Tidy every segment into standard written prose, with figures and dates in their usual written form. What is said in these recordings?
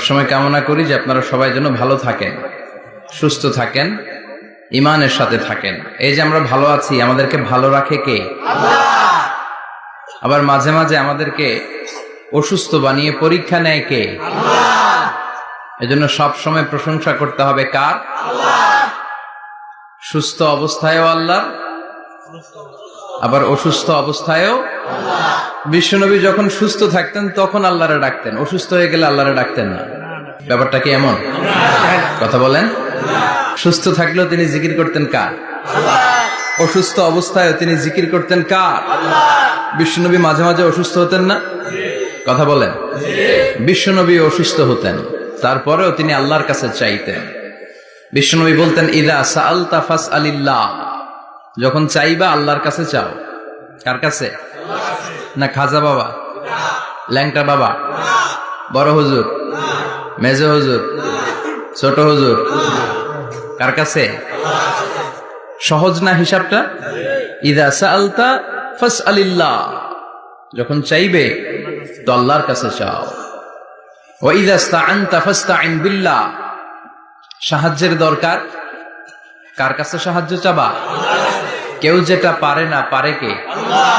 সময় কামনা করি যে আপনারা সবাই যেন ভালো থাকেন, সুস্থ থাকেন, ঈমানের সাথে থাকেন। এই যে আমরা ভালো আছি, আমাদেরকে ভালো রাখে কে? আল্লাহ। আবার মাঝে মাঝে আমাদেরকে অসুস্থ বানিয়ে পরীক্ষা নেয় কে? আল্লাহ। এজন্য সব সময় প্রশংসা করতে হবে কার? আল্লাহ। সুস্থ অবস্থায়ও আল্লাহ, আবার অসুস্থ অবস্থায়ও আল্লাহ। বিশ্বনবী যখন সুস্থ থাকতেন তখন আল্লাহরে ডাকতেন, অসুস্থ হয়ে গেলে আল্লাহরে ডাকতেন না। ব্যাপারটা কি এমন? কথা বলেন। সুস্থ থাকলেও তিনি জিকির করতেন কার? আল্লাহ। অসুস্থ অবস্থায়ও তিনি জিকির করতেন কার? আল্লাহ। বিশ্বনবী মাঝে মাঝে অসুস্থ হতেন না? কথা বলেন। বিশ্বনবী অসুস্থ হতেন, তারপরেও তিনি আল্লাহর কাছে চাইতেন। বিশ্বনবী বলতেন, ইদা সাআলতা ফাসআলিল্লাহ, যখন চাইবা আল্লাহর কাছে চাও। কার কাছে? না খাজা বাবা, ল্যাংটা বাবা, বড় হুজুর, মেজো হুজুর, ছোট হুজুর? কার কাছে? সহজ না হিসাবটা? ইদা সাআলতা ফাসআলিল্লাহ, যখন চাইবে তো আল্লাহর কাছে চাও। ওয়া ইদা ইসতাআনতা ফাসতাইন বিল্লাহ, সাহায্যের দরকার কার কাছে সাহায্য চাবা? কেউ যেটা পারে না পারে কে? আল্লাহ।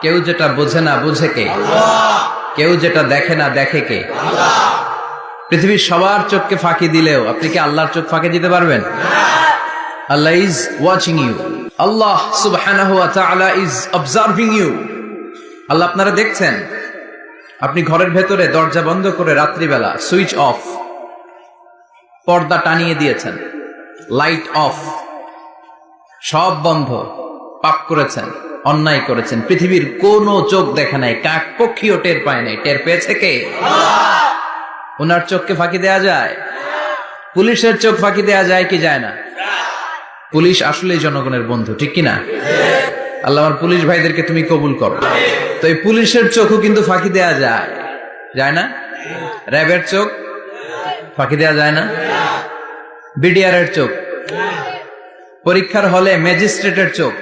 কেউ যেটা বোঝে না বুঝে কে? আল্লাহ। কেউ যেটা দেখে না দেখে কে? আল্লাহ। পৃথিবীর সবার চোখকে ফাঁকি দিলেও আপনি কি আল্লাহর চোখ ফাঁকি দিতে পারবেন? আল্লাহ ইজ ওয়াচিং ইউ, আল্লাহ সুবহানাহু ওয়া তাআলা ইজ অবজার্ভিং ইউ। আল্লাহ আপনারা দেখছেন। আপনি ঘরের ভেতরে দরজা বন্ধ করে রাত্রিবেলা সুইচ অফ, পর্দা টানিয়ে দিয়েছেন, লাইট অফ, সব বন্ধ, পাপ করেছেন, অন্যায় করেছেন, পৃথিবীর কোন চোখ দেখে নাই, কাক পক্ষীও টের পায় নাই। টের পেয়েছে কে? ওনার চোখকে ফাঁকি দেয়া যায়? পুলিশের চোখ ফাঁকি দেয়া যায় কি যায় না? পুলিশ আসলেই জনগণের বন্ধু, ঠিক কিনা? আল্লাহ আমার পুলিশ ভাইদেরকে তুমি কবুল করো। তো এই পুলিশের চোখও কিন্তু ফাঁকি দেয়া যায়, যায় না? র্যাবের চোখ ফাঁকি দেয়া যায় না? বিডিআরের চোখ, পরীক্ষার হলে ম্যাজিস্ট্রেটের চোখ,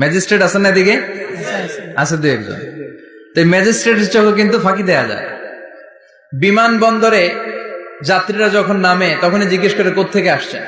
ম্যাজিস্ট্রেট আছেন না এদিকে? আছে দু একজন। তো ম্যাজিস্ট্রেটের চোখও কিন্তু ফাঁকি দেয়া যায়। বিমানবন্দরে যাত্রীরা যখন নামে তখনই জিজ্ঞেস করে কোত্থেকে আসছেন,